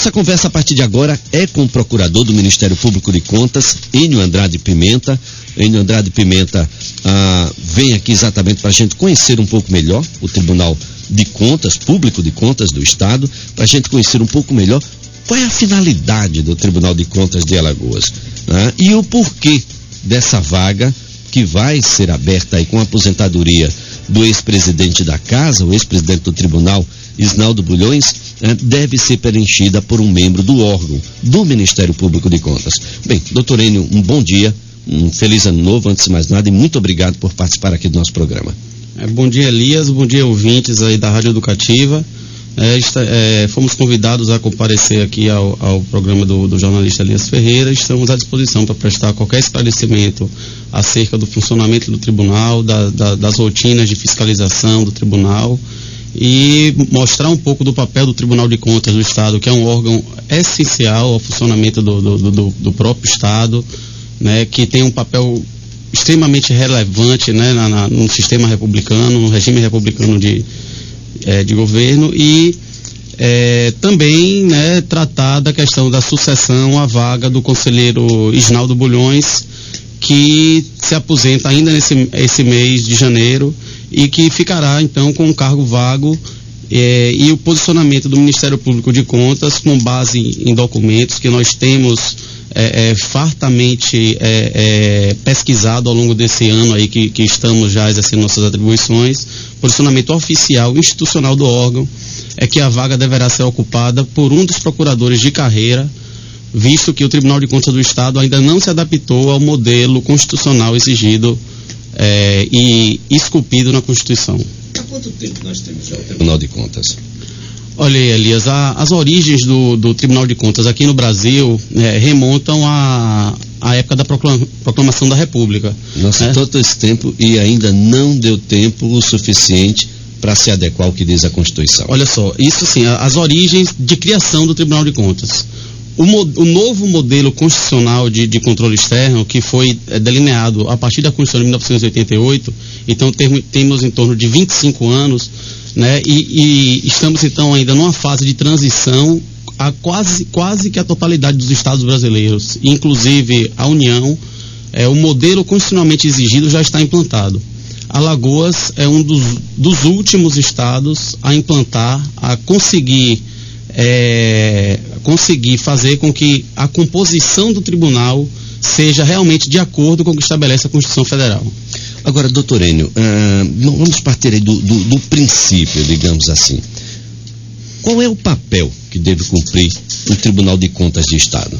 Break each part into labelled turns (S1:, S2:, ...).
S1: nossa conversa a partir de agora é com o procurador do Ministério Público de Contas, Enio Andrade Pimenta. Enio Andrade Pimenta vem aqui exatamente para a gente conhecer um pouco melhor o Tribunal de Contas, Público de Contas do Estado, para a gente conhecer um pouco melhor qual é a finalidade do Tribunal de Contas de Alagoas, né? E o porquê dessa vaga que vai ser aberta aí com a aposentadoria do ex-presidente da Casa, o ex-presidente do Tribunal, Isnaldo Bulhões, deve ser preenchida por um membro do órgão do Ministério Público de Contas. Bem, doutor Enio, um bom dia, um feliz ano novo, antes de mais nada, e muito obrigado por participar aqui do nosso programa.
S2: Bom dia, Elias, bom dia, ouvintes aí da Rádio Educativa. Fomos convidados a comparecer aqui ao programa do jornalista Elias Ferreira. Estamos à disposição para prestar qualquer esclarecimento acerca do funcionamento do tribunal, das rotinas de fiscalização do tribunal e mostrar um pouco do papel do Tribunal de Contas do Estado, que é um órgão essencial ao funcionamento do próprio Estado, né, que tem um papel extremamente relevante, né, no sistema republicano, no regime republicano de governo, e também, né, tratar da questão da sucessão à vaga do conselheiro Isnaldo Bulhões, que se aposenta ainda esse mês de janeiro e que ficará então com um cargo vago, e o posicionamento do Ministério Público de Contas, com base em documentos que nós temos fartamente pesquisado ao longo desse ano aí que estamos já exercendo nossas atribuições. Posicionamento oficial, institucional do órgão é que a vaga deverá ser ocupada por um dos procuradores de carreira, visto que o Tribunal de Contas do Estado ainda não se adaptou ao modelo constitucional exigido e esculpido na Constituição.
S1: Há quanto tempo nós temos já o Tribunal de Contas?
S2: Olha aí, Elias, as origens do Tribunal de Contas aqui no Brasil remontam à época da proclamação da República.
S1: Nossa, todo esse tempo e ainda não deu tempo o suficiente para se adequar ao que diz a Constituição.
S2: Olha só, isso sim, as origens de criação do Tribunal de Contas. O novo modelo constitucional de controle externo, que foi delineado a partir da Constituição de 1988, então temos em torno de 25 anos, né, e estamos então ainda numa fase de transição a quase que a totalidade dos estados brasileiros, inclusive a União. O modelo constitucionalmente exigido já está implantado. Alagoas é um dos últimos estados a implantar, a conseguir fazer com que a composição do tribunal seja realmente de acordo com o que estabelece a Constituição Federal.
S1: Agora, doutor Enio, vamos partir aí do princípio, digamos assim. Qual é o papel que deve cumprir o Tribunal de Contas de Estado?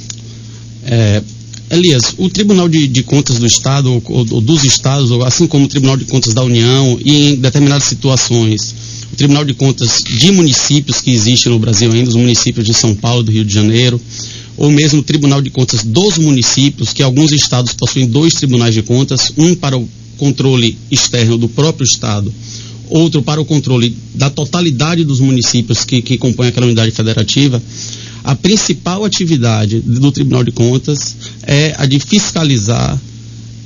S2: Elias, o Tribunal de Contas do Estado, ou dos Estados, assim como o Tribunal de Contas da União, e em determinadas situações, o Tribunal de Contas de municípios que existe no Brasil ainda, os municípios de São Paulo, do Rio de Janeiro, ou mesmo o Tribunal de Contas dos municípios, que alguns estados possuem 2 tribunais de contas, um para o controle externo do próprio Estado, outro para o controle da totalidade dos municípios que compõem aquela unidade federativa. A principal atividade do Tribunal de Contas é a de fiscalizar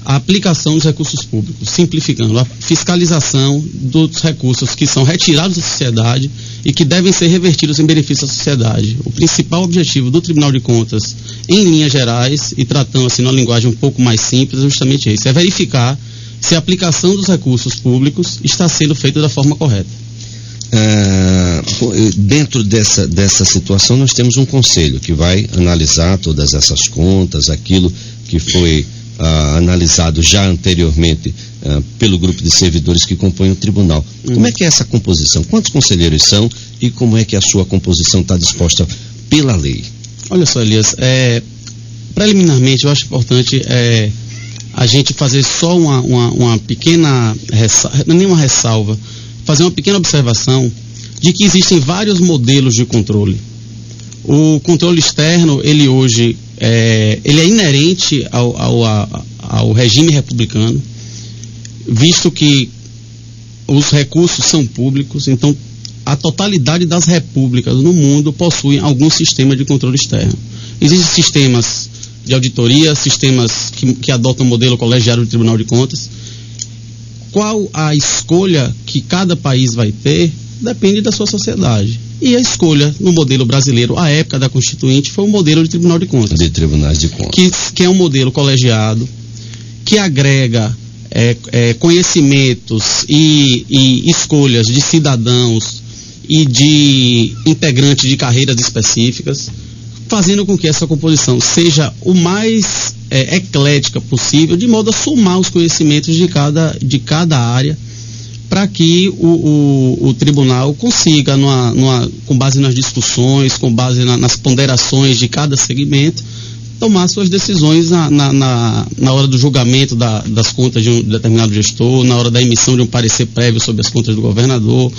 S2: a aplicação dos recursos públicos, simplificando a fiscalização dos recursos que são retirados da sociedade e que devem ser revertidos em benefício da sociedade. O principal objetivo do Tribunal de Contas, em linhas gerais, e tratando assim numa linguagem um pouco mais simples, é justamente isso: é verificar se a aplicação dos recursos públicos está sendo feita da forma correta.
S1: Dentro dessa situação, nós temos um conselho que vai analisar todas essas contas, aquilo que foi analisado já anteriormente pelo grupo de servidores que compõem o tribunal. Como é que é essa composição? Quantos conselheiros são e como é que a sua composição está disposta pela lei?
S2: Olha só, Elias, preliminarmente eu acho importante a gente fazer só uma pequena nenhuma ressalva, fazer uma pequena observação de que existem vários modelos de controle. O controle externo, ele hoje ele é inerente ao regime republicano, visto que os recursos são públicos, então a totalidade das repúblicas no mundo possuem algum sistema de controle externo. Existem sistemas de auditoria, sistemas que adotam o modelo colegiado do Tribunal de Contas. Qual a escolha que cada país vai ter depende da sua sociedade. E a escolha no modelo brasileiro, à época da Constituinte, foi o modelo de Tribunal de Contas.
S1: De Tribunais de Contas.
S2: Que é um modelo colegiado, que agrega conhecimentos e escolhas de cidadãos e de integrantes de carreiras específicas, fazendo com que essa composição seja o mais eclética possível, de modo a somar os conhecimentos de cada área, para que o tribunal consiga, com base nas discussões, com base nas ponderações de cada segmento, tomar suas decisões na hora do julgamento das contas de um determinado gestor, na hora da emissão de um parecer prévio sobre as contas do governador,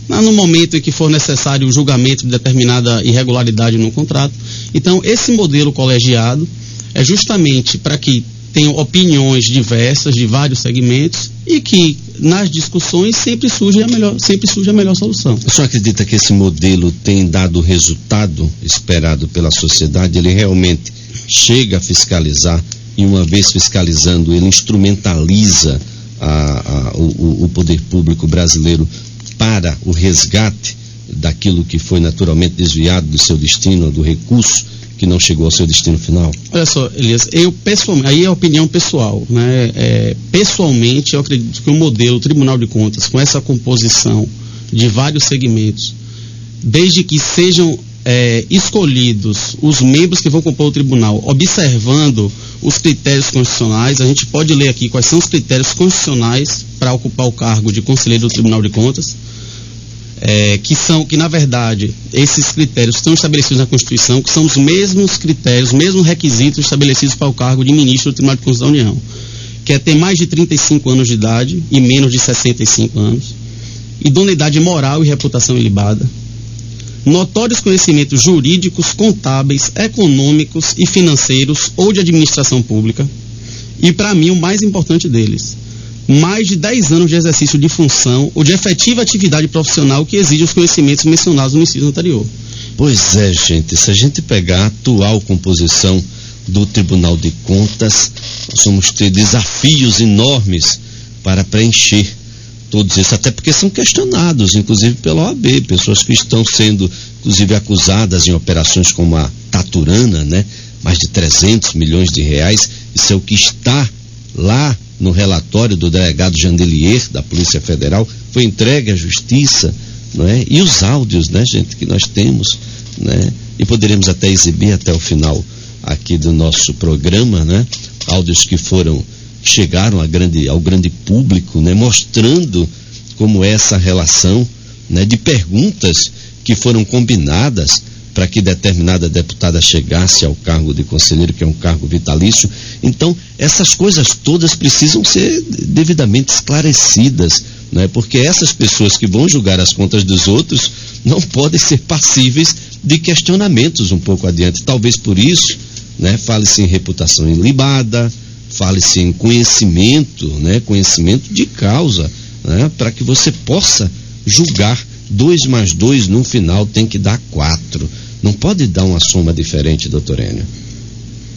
S2: no momento em que for necessário o julgamento de determinada irregularidade no contrato. Então, esse modelo colegiado é justamente para que tenham opiniões diversas de vários segmentos e que nas discussões sempre surge a melhor solução.
S1: O senhor acredita que esse modelo tem dado o resultado esperado pela sociedade? Ele realmente chega a fiscalizar e, uma vez fiscalizando, ele instrumentaliza o poder público brasileiro para o resgate daquilo que foi naturalmente desviado do seu destino, do recurso que não chegou ao seu destino final?
S2: Olha só, Elias, eu pessoalmente, aí é a opinião pessoal, né? Pessoalmente, eu acredito que o modelo Tribunal de Contas, com essa composição de vários segmentos, desde que sejam escolhidos os membros que vão compor o tribunal, observando os critérios constitucionais, a gente pode ler aqui quais são os critérios constitucionais para ocupar o cargo de conselheiro do Tribunal de Contas, que na verdade esses critérios estão estabelecidos na Constituição, que são os mesmos critérios, os mesmos requisitos estabelecidos para o cargo de ministro do Tribunal de Contas da União, que é ter mais de 35 anos de idade e menos de 65 anos, idoneidade moral e reputação ilibada, notórios conhecimentos jurídicos, contábeis, econômicos e financeiros ou de administração pública, e para mim o mais importante deles, mais de 10 anos de exercício de função ou de efetiva atividade profissional que exige os conhecimentos mencionados no inciso anterior.
S1: Pois é, gente, se a gente pegar a atual composição do Tribunal de Contas, nós vamos ter desafios enormes para preencher todos esses, até porque são questionados, inclusive pela OAB, pessoas que estão sendo, inclusive, acusadas em operações como a Taturana, né? Mais de 300 milhões de reais, isso é o que está lá no relatório do delegado Jandelier, da Polícia Federal, foi entregue à Justiça, não é? E os áudios, né, gente, que nós temos, né? E poderemos até exibir até o final aqui do nosso programa, né? Áudios que chegaram ao grande público, né? Mostrando como é essa relação, né? De perguntas que foram combinadas para que determinada deputada chegasse ao cargo de conselheiro, que é um cargo vitalício. Então, essas coisas todas precisam ser devidamente esclarecidas, né? Porque essas pessoas que vão julgar as contas dos outros não podem ser passíveis de questionamentos um pouco adiante. Talvez por isso, né? Fale-se em reputação ilibada, fale-se em conhecimento, né? Conhecimento de causa, né? Para que você possa julgar. 2 mais 2 no final tem que dar 4. Não pode dar uma soma diferente, doutor Enio.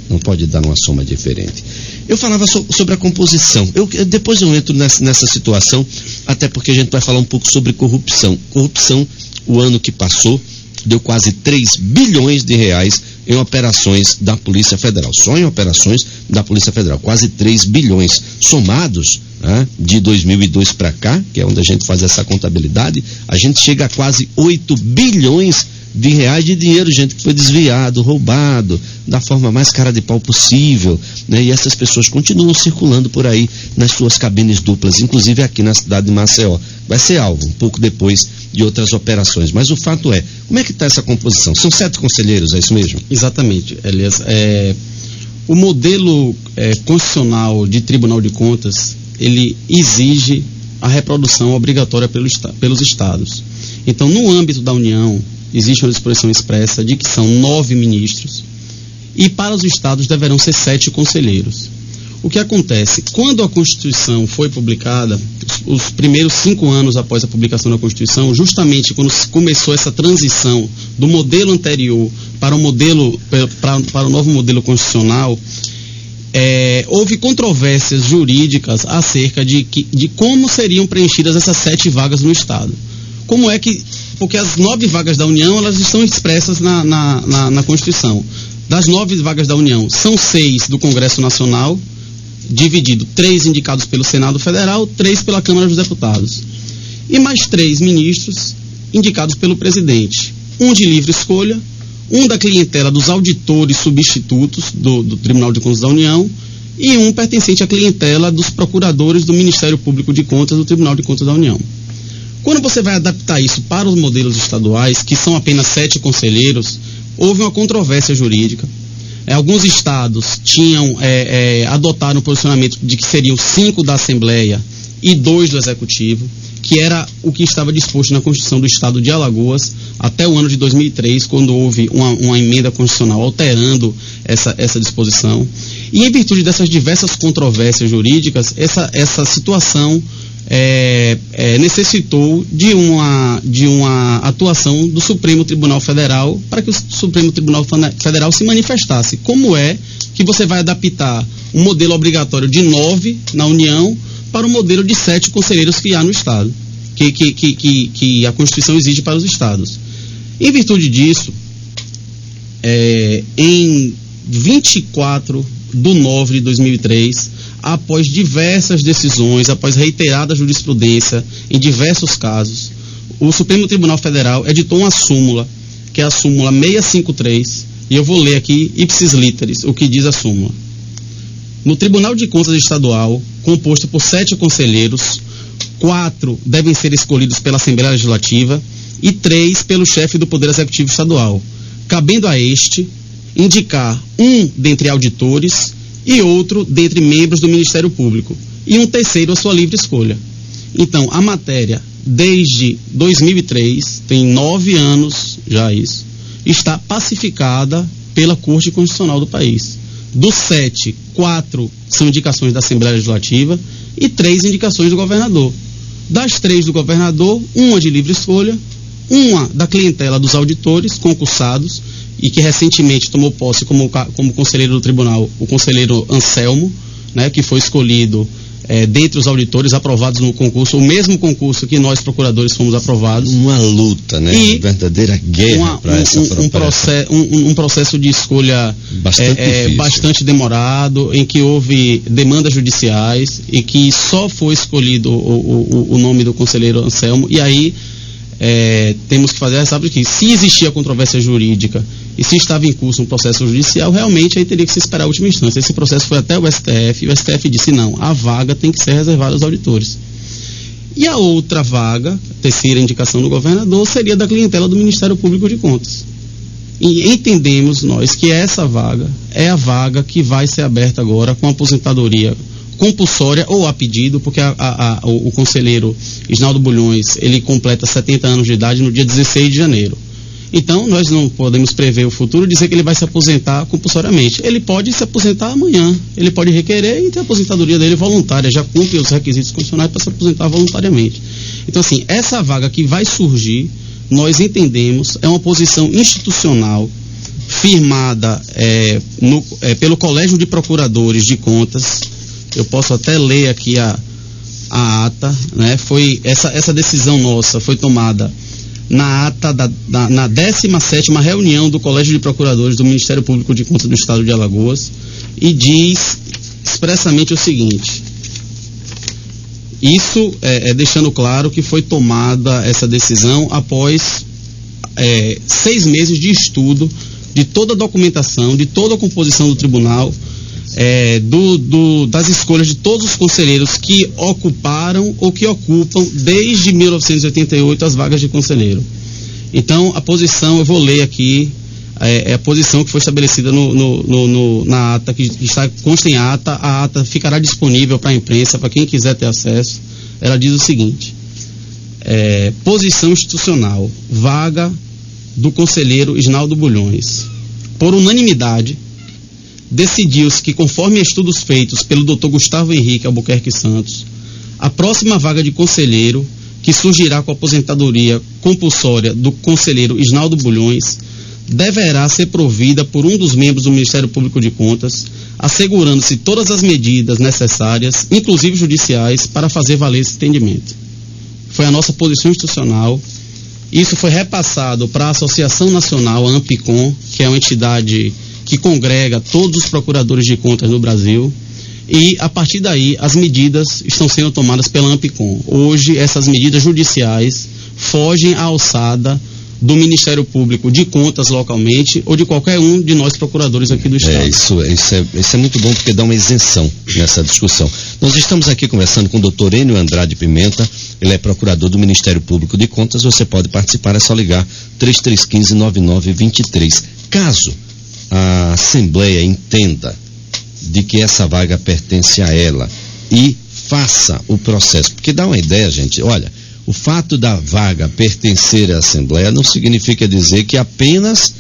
S1: Não pode dar uma soma diferente. Eu falava sobre a composição. Depois eu entro nessa situação, até porque a gente vai falar um pouco sobre corrupção. Corrupção, o ano que passou, deu quase 3 bilhões de reais em operações da Polícia Federal. Só em operações da Polícia Federal. Quase 3 bilhões somados, né, de 2002 para cá, que é onde a gente faz essa contabilidade, a gente chega a quase 8 bilhões de reais de dinheiro, gente, que foi desviado, roubado, da forma mais cara de pau possível, né? E essas pessoas continuam circulando por aí nas suas cabines duplas, inclusive aqui na cidade de Maceió. Vai ser alvo, um pouco depois de outras operações. Mas o fato é, como é que está essa composição? São 7 conselheiros, é isso mesmo?
S2: Exatamente, Elias. O modelo constitucional de Tribunal de Contas, ele exige a reprodução obrigatória pelos estados. Então, no âmbito da União, existe uma disposição expressa de que são 9 ministros e para os estados deverão ser 7 conselheiros. O que acontece? Quando a Constituição foi publicada, os primeiros 5 anos após a publicação da Constituição, justamente quando começou essa transição do modelo anterior para o novo modelo constitucional, houve controvérsias jurídicas acerca de como seriam preenchidas essas 7 vagas no Estado. como é que... Porque as 9 vagas da União, elas estão expressas na Constituição. Das 9 vagas da União, são 6 do Congresso Nacional, dividido 3 indicados pelo Senado Federal, 3 pela Câmara dos Deputados. E mais 3 ministros indicados pelo presidente. 1 de livre escolha, 1 da clientela dos auditores substitutos do Tribunal de Contas da União e 1 pertencente à clientela dos procuradores do Ministério Público de Contas do Tribunal de Contas da União. Quando você vai adaptar isso para os modelos estaduais, que são apenas 7 conselheiros, houve uma controvérsia jurídica. Alguns estados adotaram o posicionamento de que seriam 5 da Assembleia e 2 do Executivo, que era o que estava disposto na Constituição do Estado de Alagoas até o ano de 2003, quando houve uma emenda constitucional alterando essa disposição. E em virtude dessas diversas controvérsias jurídicas, essa situação necessitou de uma atuação do Supremo Tribunal Federal para que o Supremo Tribunal Federal se manifestasse. Como é que você vai adaptar um modelo obrigatório de 9 na União para o modelo de 7 conselheiros que há no Estado, que a Constituição exige para os Estados? Em virtude disso, em 24 de 9 de 2003, após diversas decisões, após reiterada jurisprudência em diversos casos, o Supremo Tribunal Federal editou uma súmula, que é a súmula 653, e eu vou ler aqui ipsis literis o que diz a súmula. No Tribunal de Contas Estadual, composto por 7 conselheiros, 4 devem ser escolhidos pela Assembleia Legislativa e 3 pelo chefe do Poder Executivo Estadual, cabendo a este indicar 1 dentre auditores e outro dentre membros do Ministério Público, e um terceiro à sua livre escolha. Então, a matéria, desde 2003, tem 9 anos já isso, está pacificada pela Corte Constitucional do país. Dos 7, 4 são indicações da Assembleia Legislativa e 3 indicações do governador. Das 3 do governador, 1 de livre escolha, 1 da clientela dos auditores concursados, e que recentemente tomou posse como conselheiro do tribunal, o conselheiro Anselmo, né, que foi escolhido dentre os auditores aprovados no concurso, o mesmo concurso que nós procuradores fomos aprovados.
S1: Uma luta, né? Uma verdadeira guerra para
S2: um processo de escolha bastante demorado, em que houve demandas judiciais e que só foi escolhido o nome do conselheiro Anselmo. E aí temos que fazer a ressalva de que, se existia controvérsia jurídica e se estava em curso um processo judicial, realmente aí teria que se esperar a última instância. Esse processo foi até o STF, e o STF disse: não, a vaga tem que ser reservada aos auditores. E a outra vaga, a terceira indicação do governador, seria da clientela do Ministério Público de Contas. E entendemos nós que essa vaga é a vaga que vai ser aberta agora com aposentadoria compulsória ou a pedido, porque o conselheiro Isnaldo Bulhões, ele completa 70 anos de idade no dia 16 de janeiro. Então, nós não podemos prever o futuro e dizer que ele vai se aposentar compulsoriamente. Ele pode se aposentar amanhã, ele pode requerer e ter a aposentadoria dele voluntária, já cumpre os requisitos constitucionais para se aposentar voluntariamente. Então, assim, essa vaga que vai surgir, nós entendemos, é uma posição institucional firmada pelo Colégio de Procuradores de Contas. Eu posso até ler aqui a ata, né? Essa decisão nossa foi tomada na ata na 17ª reunião do Colégio de Procuradores do Ministério Público de Contas do Estado de Alagoas, e diz expressamente o seguinte: isso deixando claro que foi tomada essa decisão após 6 meses de estudo de toda a documentação, de toda a composição do tribunal, das escolhas de todos os conselheiros que ocuparam ou que ocupam desde 1988 as vagas de conselheiro. Então, a posição, eu vou ler aqui, a posição que foi estabelecida na ata, que consta em ata. A ata ficará disponível para a imprensa, para quem quiser ter acesso. Ela diz o seguinte: posição institucional, vaga do conselheiro Isnaldo Bulhões. Por unanimidade, decidiu-se que, conforme estudos feitos pelo Dr. Gustavo Henrique Albuquerque Santos, a próxima vaga de conselheiro, que surgirá com a aposentadoria compulsória do conselheiro Isnaldo Bulhões, deverá ser provida por um dos membros do Ministério Público de Contas, assegurando-se todas as medidas necessárias, inclusive judiciais, para fazer valer esse entendimento. Foi a nossa posição institucional Isso foi repassado para a Associação Nacional, a Ampicom, que é uma entidade que congrega todos os procuradores de contas no Brasil, e a partir daí as medidas estão sendo tomadas pela Ampicom. Hoje essas medidas judiciais fogem à alçada do Ministério Público de Contas localmente ou de qualquer um de nós procuradores aqui do Estado.
S1: Isso é muito bom porque dá uma isenção nessa discussão. Nós estamos aqui conversando com o doutor Enio Andrade Pimenta, ele é procurador do Ministério Público de Contas. Você pode participar, é só ligar 3315-9923. Caso a Assembleia entenda de que essa vaga pertence a ela e faça o processo, porque dá uma ideia, gente, olha, o fato da vaga pertencer à Assembleia não significa dizer que apenas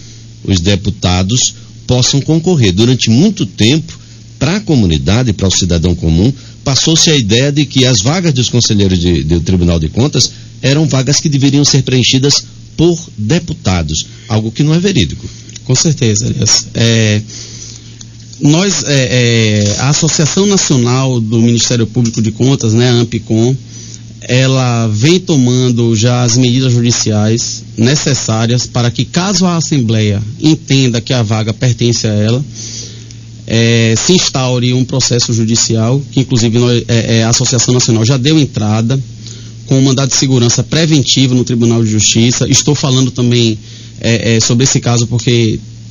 S1: os deputados possam concorrer. Durante muito tempo, para a comunidade, para o cidadão comum, passou-se a ideia de que as vagas dos conselheiros do Tribunal de Contas eram vagas que deveriam ser preenchidas por deputados, algo que não é verídico.
S2: Com certeza, Elias. A Associação Nacional do Ministério Público de Contas, né, a Ampicom, ela vem tomando já as medidas judiciais necessárias para que, caso a Assembleia entenda que a vaga pertence a ela, se instaure um processo judicial, que inclusive a Associação Nacional já deu entrada com um mandado de segurança preventivo no Tribunal de Justiça. Estou falando também sobre esse caso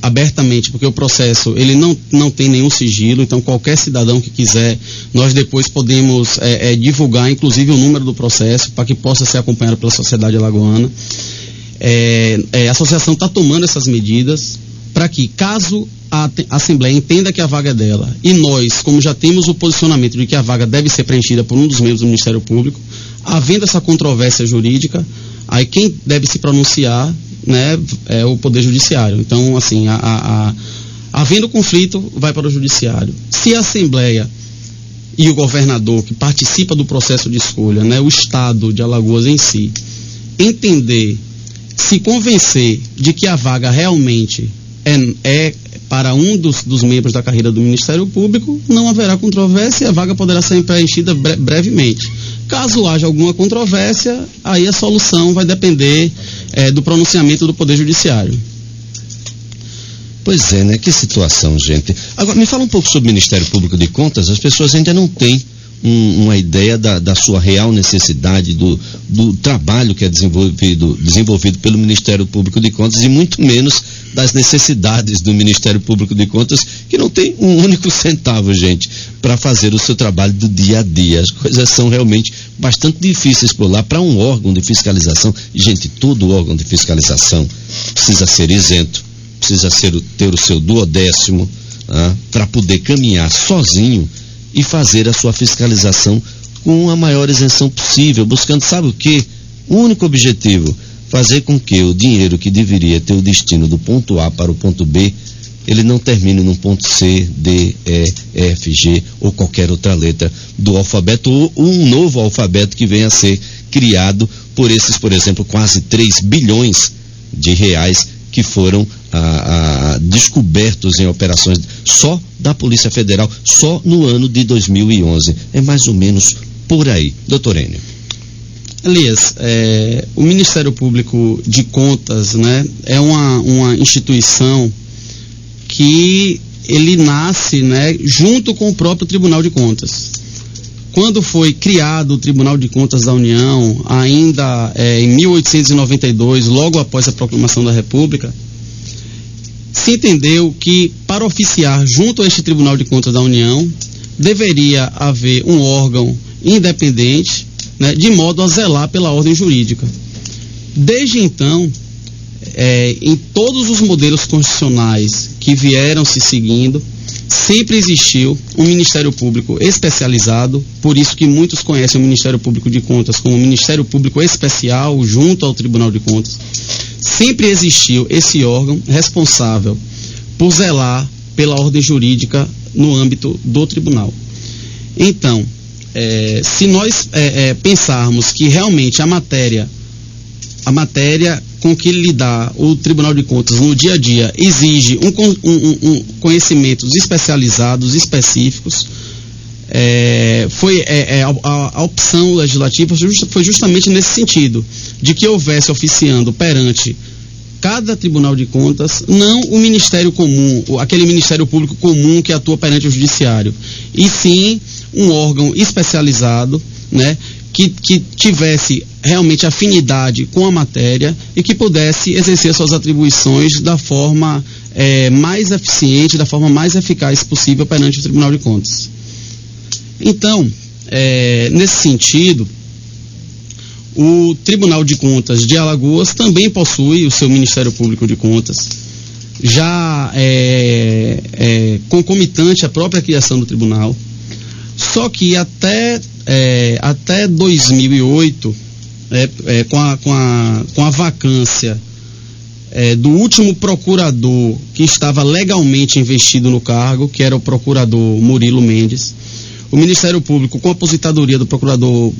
S2: abertamente, porque o processo ele não tem nenhum sigilo, então qualquer cidadão que quiser, nós depois podemos divulgar inclusive o número do processo para que possa ser acompanhado pela sociedade alagoana. A associação está tomando essas medidas para que, caso a Assembleia entenda que a vaga é dela, e nós, como já temos o posicionamento de que a vaga deve ser preenchida por um dos membros do Ministério Público, havendo essa controvérsia jurídica, aí quem deve se pronunciar, né, é o Poder Judiciário. Então, assim, havendo conflito, vai para o Judiciário. Se a Assembleia e o governador, que participa do processo de escolha, né, o Estado de Alagoas em si, entender, se convencer de que a vaga realmente é para um dos membros da carreira do Ministério Público, não haverá controvérsia e a vaga poderá ser preenchida brevemente. Caso haja alguma controvérsia, aí a solução vai depender do pronunciamento do Poder Judiciário.
S1: Pois é, né? Que situação, gente. Agora, me fala um pouco sobre o Ministério Público de Contas. As pessoas ainda não têm uma ideia da sua real necessidade, do trabalho que é desenvolvido pelo Ministério Público de Contas, e muito menos das necessidades do Ministério Público de Contas, que não tem um único centavo, gente, para fazer o seu trabalho do dia a dia. As coisas são realmente bastante difíceis por lá. Para um órgão de fiscalização, gente, todo órgão de fiscalização precisa ser isento, precisa ter o seu duodécimo, para poder caminhar sozinho e fazer a sua fiscalização com a maior isenção possível, buscando, sabe o quê? O único objetivo: fazer com que o dinheiro que deveria ter o destino do ponto A para o ponto B, ele não termine no ponto C, D, E, F, G ou qualquer outra letra do alfabeto, ou um novo alfabeto que venha a ser criado por esses, por exemplo, quase 3 bilhões de reais que foram descobertos em operações só da Polícia Federal, só no ano de 2011. É mais ou menos por aí. Doutor Enio.
S2: Elias, o Ministério Público de Contas, né, é uma instituição que ele nasce, né, junto com o próprio Tribunal de Contas. Quando foi criado o Tribunal de Contas da União, ainda em 1892, logo após a proclamação da República, se entendeu que, para oficiar junto a este Tribunal de Contas da União, deveria haver um órgão independente, né, de modo a zelar pela ordem jurídica. Desde então, em todos os modelos constitucionais que vieram se seguindo, sempre existiu um Ministério Público especializado, por isso que muitos conhecem o Ministério Público de Contas como Ministério Público Especial junto ao Tribunal de Contas. Sempre existiu esse órgão responsável por zelar pela ordem jurídica no âmbito do tribunal. Então, se nós pensarmos que realmente a matéria com que lidar o Tribunal de Contas no dia a dia exige conhecimentos especializados, específicos, a opção legislativa foi justamente nesse sentido, de que houvesse oficiando perante cada Tribunal de Contas, não o Ministério Comum, aquele Ministério Público comum que atua perante o Judiciário, e sim um órgão especializado, né, que tivesse realmente afinidade com a matéria e que pudesse exercer suas atribuições da forma mais eficiente, da forma mais eficaz possível perante o Tribunal de Contas. Então, nesse sentido, o Tribunal de Contas de Alagoas também possui o seu Ministério Público de Contas, já concomitante à própria criação do tribunal, só que até 2008, com a vacância do último procurador que estava legalmente investido no cargo, que era o procurador Murilo Mendes, o Ministério Público, com a aposentadoria do procurador,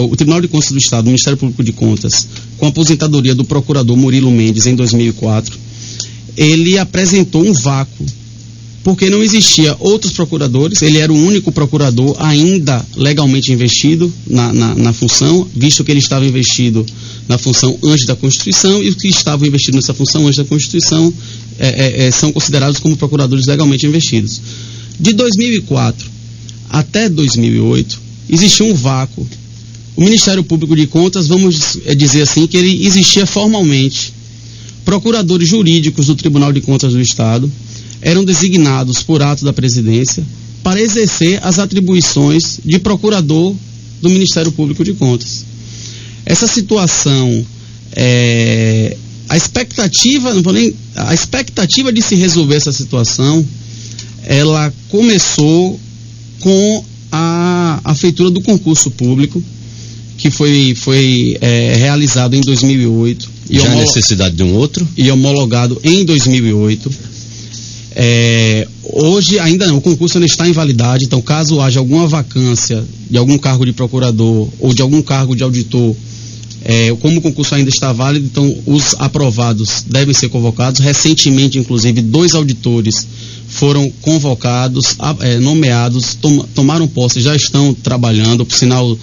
S2: o Tribunal de Contas do Estado, o Ministério Público de Contas, com a aposentadoria do procurador Murilo Mendes em 2004, ele apresentou um vácuo, porque não existia outros procuradores, ele era o único procurador ainda legalmente investido na função, visto que ele estava investido na função antes da Constituição, e os que estavam investidos nessa função antes da Constituição são considerados como procuradores legalmente investidos. De 2004 até 2008, existiu um vácuo. O Ministério Público de Contas, vamos dizer assim, que ele existia formalmente. Procuradores jurídicos do Tribunal de Contas do Estado eram designados por ato da presidência para exercer as atribuições de procurador do Ministério Público de Contas. Essa situação, a expectativa de se resolver essa situação, ela começou com a feitura do concurso público, que foi realizado em 2008.
S1: Já a necessidade de um outro?
S2: E homologado em 2008. Hoje ainda não, o concurso ainda está em validade, então caso haja alguma vacância de algum cargo de procurador ou de algum cargo de auditor, como o concurso ainda está válido, então os aprovados devem ser convocados. Recentemente, inclusive, 2 auditores foram convocados, nomeados, tomaram posse, já estão trabalhando, por sinal,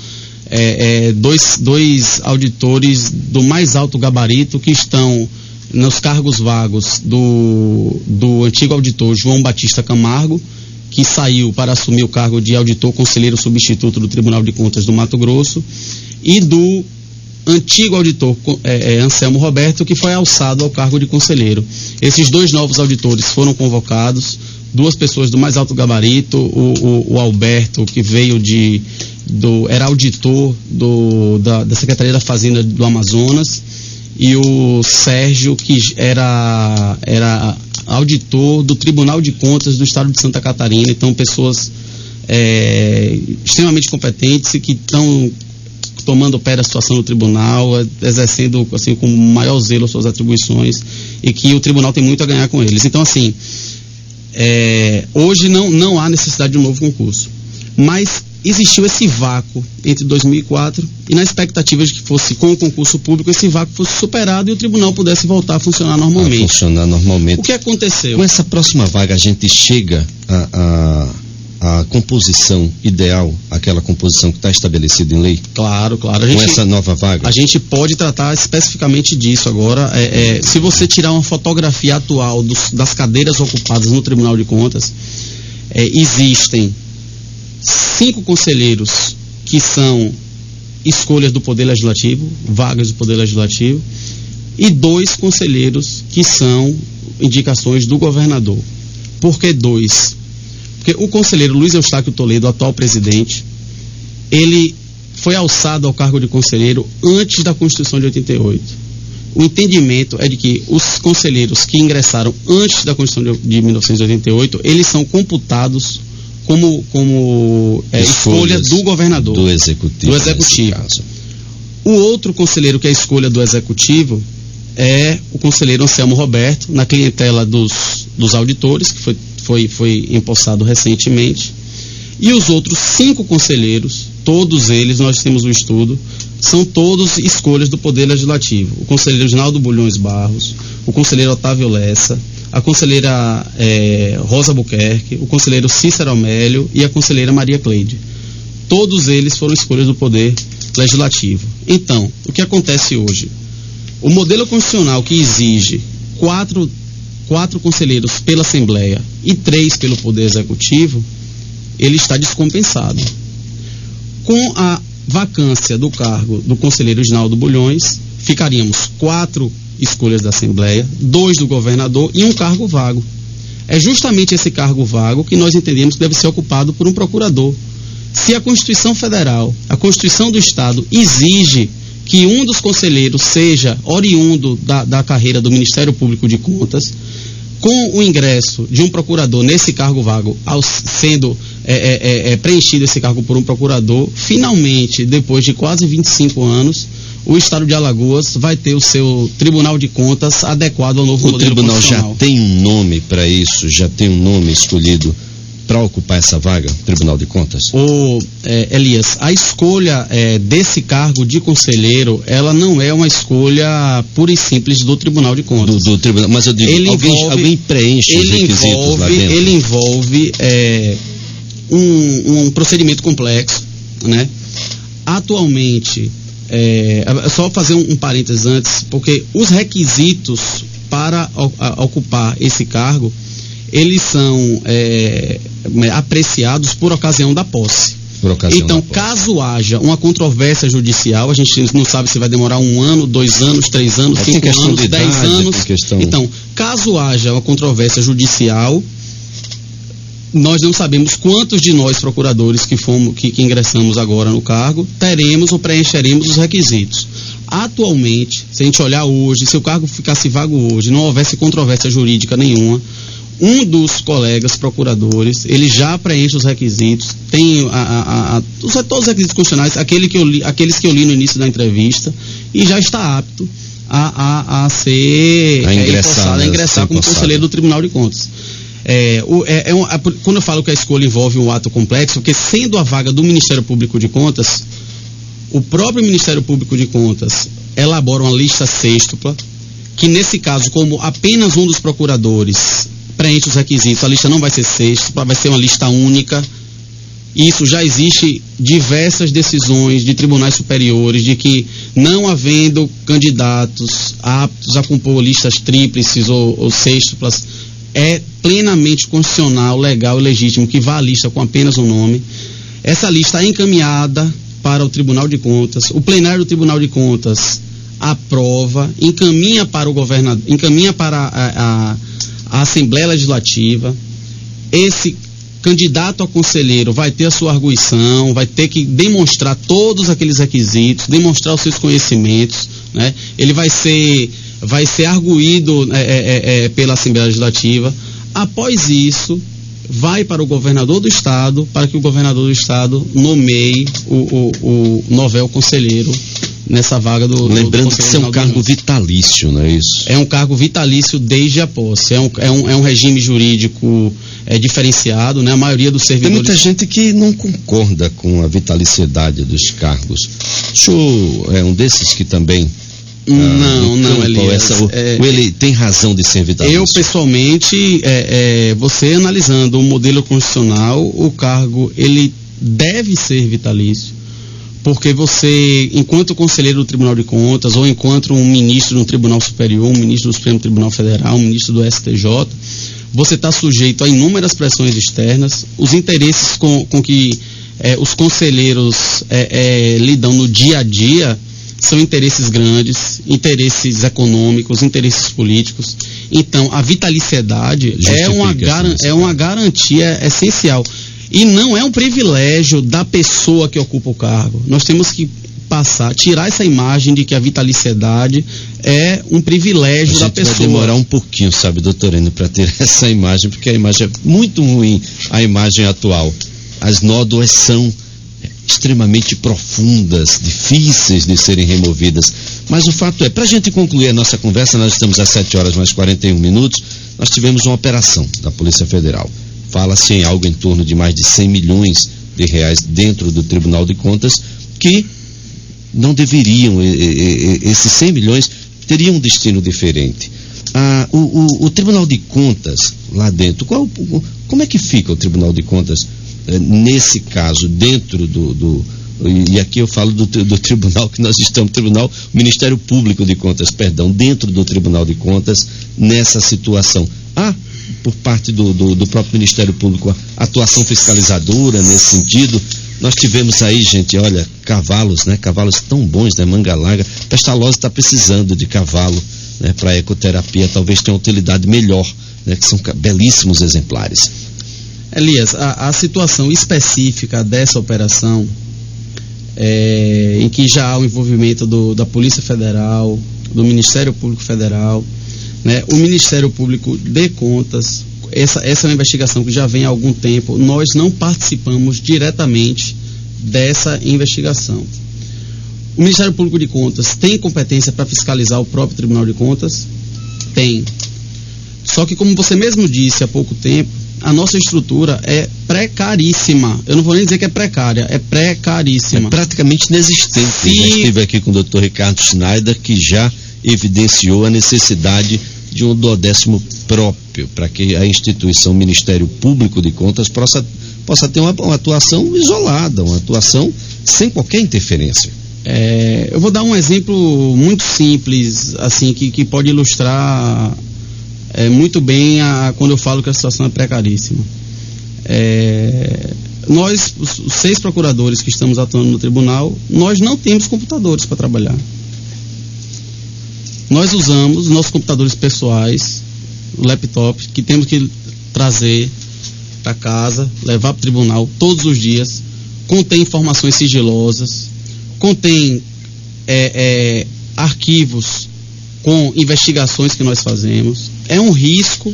S2: dois auditores do mais alto gabarito que estão nos cargos vagos do antigo auditor João Batista Camargo, que saiu para assumir o cargo de auditor conselheiro substituto do Tribunal de Contas do Mato Grosso, e do antigo auditor Anselmo Roberto, que foi alçado ao cargo de conselheiro. Esses 2 novos auditores foram convocados, 2 pessoas do mais alto gabarito, o Alberto, que veio era auditor da Secretaria da Fazenda do Amazonas, e o Sérgio, que era auditor do Tribunal de Contas do Estado de Santa Catarina. Então, pessoas extremamente competentes e que estão tomando pé da situação do tribunal, exercendo assim, com maior zelo as suas atribuições, e que o tribunal tem muito a ganhar com eles. Então, assim, hoje não há necessidade de um novo concurso, mas existiu esse vácuo entre 2004 e na expectativa de que fosse com o concurso público, esse vácuo fosse superado e o tribunal pudesse voltar a funcionar normalmente. O que aconteceu?
S1: Com essa próxima vaga, a gente chega a composição ideal, aquela composição que está estabelecida em lei?
S2: Claro.
S1: Com essa nova vaga?
S2: A gente pode tratar especificamente disso agora. Se você tirar uma fotografia atual das cadeiras ocupadas no Tribunal de Contas, existem 5 conselheiros que são escolhas do Poder Legislativo, vagas do Poder Legislativo, e 2 conselheiros que são indicações do governador. Por que 2? Porque o conselheiro Luiz Eustáquio Toledo, atual presidente, ele foi alçado ao cargo de conselheiro antes da Constituição de 88. O entendimento é de que os conselheiros que ingressaram antes da Constituição de 1988, eles são computados como escolha do governador.
S1: Do executivo.
S2: O outro conselheiro que é a escolha do executivo é o conselheiro Anselmo Roberto, na clientela dos auditores, que foi empossado recentemente. E os outros 5 conselheiros, todos eles, nós temos um estudo, são todos escolhas do Poder Legislativo. O conselheiro Ginaldo Bulhões Barros, o conselheiro Otávio Lessa, a conselheira Rosa Buquerque, o conselheiro Cícero Amélio e a conselheira Maria Cleide. Todos eles foram escolhas do Poder Legislativo. Então, o que acontece hoje? O modelo constitucional que exige quatro conselheiros pela Assembleia e 3 pelo Poder Executivo, ele está descompensado. Com a vacância do cargo do conselheiro Ginaldo Bulhões, ficaríamos 4 escolhas da Assembleia, 2 do governador e um cargo vago. É justamente esse cargo vago que nós entendemos que deve ser ocupado por um procurador. Se a Constituição Federal, a Constituição do Estado exige que um dos conselheiros seja oriundo da carreira do Ministério Público de Contas, com o ingresso de um procurador nesse cargo vago, sendo preenchido esse cargo por um procurador, finalmente, depois de quase 25 anos, o Estado de Alagoas vai ter o seu Tribunal de Contas adequado ao novo modelo constitucional.
S1: O tribunal já tem um nome para isso? Já tem um nome escolhido para ocupar essa vaga, Tribunal de Contas?
S2: Elias, a escolha desse cargo de conselheiro, ela não é uma escolha pura e simples do Tribunal de Contas. Do tribunal,
S1: mas eu digo, alguém preenche os requisitos lá dentro?
S2: Ele envolve um procedimento complexo, né? Atualmente, só fazer um parênteses antes, porque os requisitos para ocupar esse cargo, eles são apreciados por ocasião da posse. Então, caso haja uma controvérsia judicial, a gente não sabe se vai demorar 1 ano, 2 anos, 3 anos, 5 anos, 10 anos. Então, caso haja uma controvérsia judicial, nós não sabemos quantos de nós, procuradores que ingressamos agora no cargo, teremos ou preencheremos os requisitos. Atualmente, se a gente olhar hoje, se o cargo ficasse vago hoje, não houvesse controvérsia jurídica nenhuma, um dos colegas procuradores, ele já preenche os requisitos, tem todos os requisitos constitucionais, aqueles que eu li no início da entrevista, e já está apto a ingressar como conselheiro do Tribunal de Contas. Quando eu falo que a escolha envolve um ato complexo, porque sendo a vaga do Ministério Público de Contas, o próprio Ministério Público de Contas elabora uma lista sêxtupla, que nesse caso, como apenas um dos procuradores preenche os requisitos, a lista não vai ser sêxtupla, vai ser uma lista única. Isso já existe diversas decisões de tribunais superiores de que, não havendo candidatos aptos a compor listas tríplices ou sêxtuplas, é plenamente constitucional, legal e legítimo que vá à lista com apenas um nome. Essa lista é encaminhada para o Tribunal de Contas, o plenário do Tribunal de Contas aprova, encaminha para o governador, encaminha para a Assembleia Legislativa. Esse candidato a conselheiro vai ter a sua arguição, vai ter que demonstrar todos aqueles requisitos, demonstrar os seus conhecimentos, né? Ele vai ser arguído pela Assembleia Legislativa. Após isso, vai para o governador do Estado, para que o governador do Estado nomeie o novel conselheiro nessa vaga do
S1: Lembrando que isso é um cargo vitalício, não é isso?
S2: É um cargo vitalício desde a posse. É um regime jurídico diferenciado, né? A maioria dos servidores...
S1: Tem muita gente que não concorda com a vitaliciedade dos cargos. O senhor é um desses que também...
S2: Não, Elias.
S1: Ele tem razão de ser vitalício?
S2: Eu, pessoalmente, você analisando o modelo constitucional, o cargo, ele deve ser vitalício, porque você, enquanto conselheiro do Tribunal de Contas, ou enquanto um ministro do Tribunal Superior, um ministro do Supremo Tribunal Federal, um ministro do STJ, você está sujeito a inúmeras pressões externas. Os interesses com que os conselheiros lidam no dia a dia são interesses grandes, interesses econômicos, interesses políticos. Então, a vitaliciedade é uma garantia essencial. E não é um privilégio da pessoa que ocupa o cargo. Nós temos que tirar essa imagem de que a vitaliciedade é um privilégio da pessoa.
S1: Vai demorar um pouquinho, sabe, doutor Enio, para ter essa imagem, porque a imagem é muito ruim, a imagem atual. As nódoas são extremamente profundas, difíceis de serem removidas. Mas o fato é, para a gente concluir a nossa conversa, nós estamos às 7h mais 41, nós tivemos uma operação da Polícia Federal. Fala-se em algo em torno de mais de 100 milhões de reais dentro do Tribunal de Contas, que não deveriam, esses 100 milhões teriam um destino diferente. O Tribunal de Contas lá dentro, como é que fica o Tribunal de Contas nesse caso, dentro e aqui eu falo do tribunal que nós estamos, o Ministério Público de Contas, dentro do Tribunal de Contas, nessa situação? Por parte do próprio Ministério Público, atuação fiscalizadora nesse sentido? Nós tivemos aí, gente, olha, cavalos, né? Cavalos tão bons, né? Manga larga. Pestalozzi está precisando de cavalo, né? Para ecoterapia, talvez tenha uma utilidade melhor, né? Que são belíssimos exemplares.
S2: Elias, a situação específica dessa operação, em que já há o envolvimento da Polícia Federal, do Ministério Público Federal, né? O Ministério Público de Contas, essa é uma investigação que já vem há algum tempo. Nós não participamos diretamente dessa investigação. O Ministério Público de Contas tem competência para fiscalizar o próprio Tribunal de Contas? Tem. Só que, como você mesmo disse há pouco tempo, a nossa estrutura é precaríssima. Eu não vou nem dizer que é precária, é precaríssima.
S1: É praticamente inexistente. Já estive aqui com o Dr. Ricardo Schneider, que já evidenciou a necessidade de um duodécimo próprio, para que a instituição Ministério Público de Contas possa ter uma atuação isolada, uma atuação sem qualquer interferência.
S2: Eu vou dar um exemplo muito simples, assim, que pode ilustrar muito bem quando eu falo que a situação é precaríssima. Nós, os 6 procuradores que estamos atuando no tribunal, nós não temos computadores para trabalhar. Nós usamos nossos computadores pessoais, o laptop, que temos que trazer para casa, levar para o tribunal todos os dias. Contém informações sigilosas, contém arquivos com investigações que nós fazemos. É um risco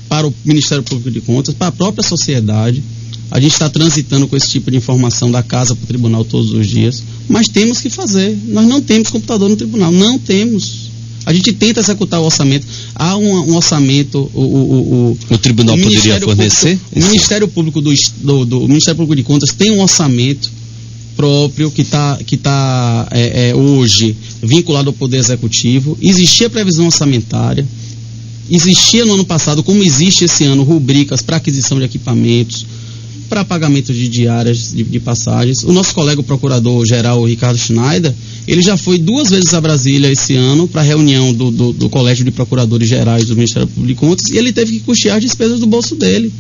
S2: para o Ministério Público de Contas, para a própria sociedade. A gente está transitando com esse tipo de informação da casa para o tribunal todos os dias, mas temos que fazer. Nós não temos computador no tribunal, não temos. A gente tenta executar o orçamento. Há um orçamento. O
S1: tribunal poderia fornecer?
S2: O Ministério Público do Ministério Público de Contas tem um orçamento próprio que está hoje vinculado ao Poder Executivo. Existia previsão orçamentária. Existia no ano passado, como existe esse ano, rubricas para aquisição de equipamentos, para pagamento de diárias de passagens. O nosso colega o procurador-geral Ricardo Schneider, ele já foi 2 vezes a Brasília esse ano para a reunião do Colégio de Procuradores Gerais do Ministério Público de Contas, e ele teve que custear as despesas do bolso dele,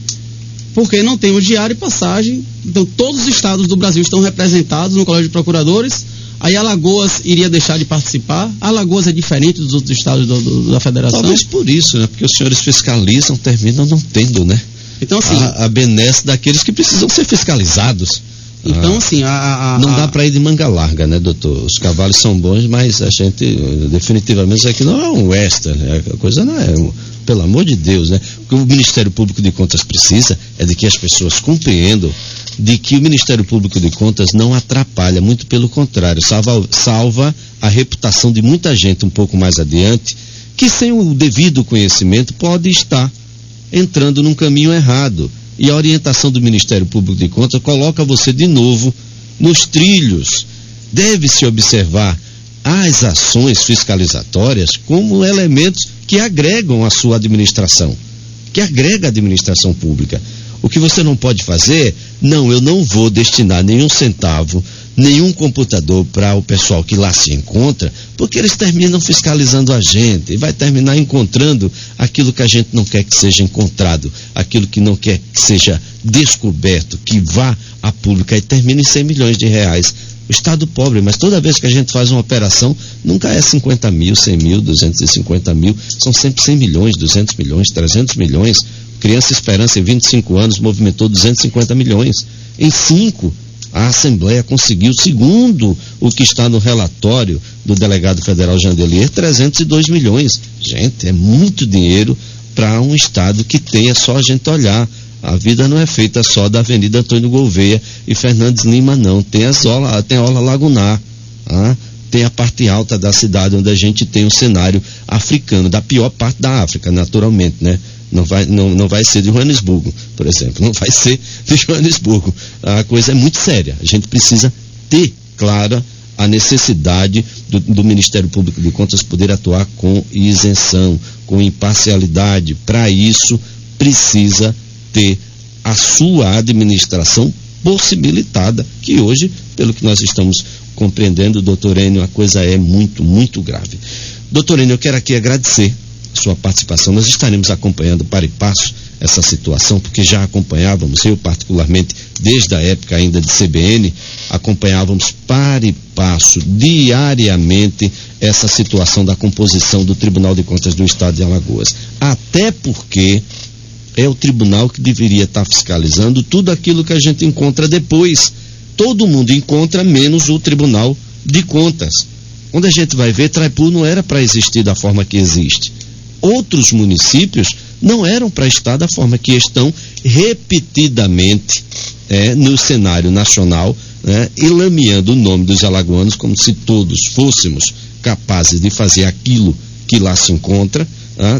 S2: porque não temos diário e passagem. Então todos os estados do Brasil estão representados no Colégio de Procuradores. Aí Alagoas iria deixar de participar. Alagoas é diferente dos outros estados da federação.
S1: Talvez por isso, né? Porque os senhores fiscalizam, terminam não tendo, né?
S2: Então, assim,
S1: a benesse daqueles que precisam ser fiscalizados.
S2: Então, assim,
S1: não dá para ir de manga larga, né, doutor? Os cavalos são bons, mas a gente, definitivamente, isso aqui não é um western, né? A coisa não é, pelo amor de Deus, né? O que o Ministério Público de Contas precisa é de que as pessoas compreendam de que o Ministério Público de Contas não atrapalha, muito pelo contrário, salva a reputação de muita gente um pouco mais adiante, que sem o devido conhecimento pode estar entrando num caminho errado. E a orientação do Ministério Público de Contas coloca você de novo nos trilhos. Deve-se observar as ações fiscalizatórias como elementos que agregam a sua administração, que agrega a administração pública. O que você não pode fazer, eu não vou destinar nenhum centavo, nenhum computador para o pessoal que lá se encontra, porque eles terminam fiscalizando a gente e vai terminar encontrando aquilo que a gente não quer que seja encontrado, aquilo que não quer que seja descoberto, que vá à pública e termine em 100 milhões de reais. O Estado pobre, mas toda vez que a gente faz uma operação, nunca é 50 mil, 100 mil, 250 mil, são sempre 100 milhões, 200 milhões, 300 milhões. Criança Esperança, em 25 anos, movimentou 250 milhões. Em 5, a Assembleia conseguiu, segundo o que está no relatório do delegado federal Jandelier, 302 milhões. Gente, é muito dinheiro para um Estado que tenha só a gente olhar. A vida não é feita só da Avenida Antônio Gouveia e Fernandes Lima, não. Tem a orla lagunar, tem a parte alta da cidade, onde a gente tem um cenário africano, da pior parte da África, naturalmente, né? Não vai ser de Joanesburgo, por exemplo. Não vai ser de Joanesburgo. A coisa é muito séria. A gente precisa ter clara a necessidade do Ministério Público de Contas poder atuar com isenção, com imparcialidade. Para isso, precisa ter a sua administração possibilitada, que hoje, pelo que nós estamos compreendendo, doutor Enio, a coisa é muito, muito grave. Doutor Enio, eu quero aqui agradecer a sua participação. Nós estaremos acompanhando para e passo essa situação, porque já acompanhávamos, eu particularmente, desde a época ainda de CBN, acompanhávamos para e passo, diariamente, essa situação da composição do Tribunal de Contas do Estado de Alagoas. Até porque é o tribunal que deveria estar fiscalizando tudo aquilo que a gente encontra depois. Todo mundo encontra, menos o Tribunal de Contas. Quando a gente vai ver, Traipu não era para existir da forma que existe. Outros municípios não eram para estar da forma que estão repetidamente no cenário nacional, e lameando o nome dos alagoanos como se todos fôssemos capazes de fazer aquilo que lá se encontra,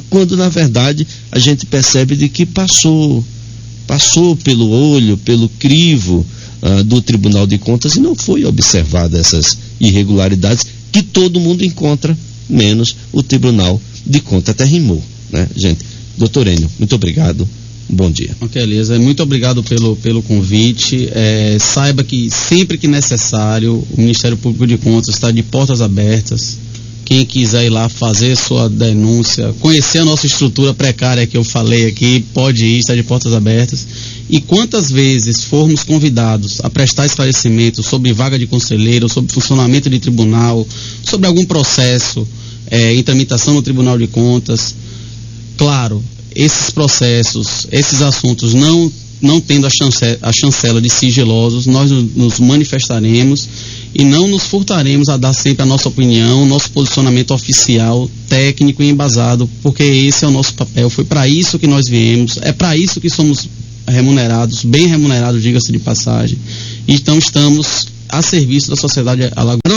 S1: quando na verdade a gente percebe de que passou pelo olho, pelo crivo do Tribunal de Contas e não foi observada essas irregularidades que todo mundo encontra, menos o Tribunal de Contas. Até rimou, né, gente? Doutor Enio, muito obrigado. Bom dia.
S2: Ok, Elisa, muito obrigado pelo convite. Saiba que sempre que necessário, o Ministério Público de Contas está de portas abertas. Quem quiser ir lá fazer sua denúncia, conhecer a nossa estrutura precária que eu falei aqui, pode ir, está de portas abertas. E quantas vezes formos convidados a prestar esclarecimentos sobre vaga de conselheiro, sobre funcionamento de tribunal, sobre algum processo em tramitação no Tribunal de Contas, claro, esses processos, esses assuntos não tendo a chancela de sigilosos, nós nos manifestaremos e não nos furtaremos a dar sempre a nossa opinião, nosso posicionamento oficial, técnico e embasado, porque esse é o nosso papel, foi para isso que nós viemos, é para isso que somos remunerados, bem remunerados, diga-se de passagem, então estamos a serviço da sociedade alagoana.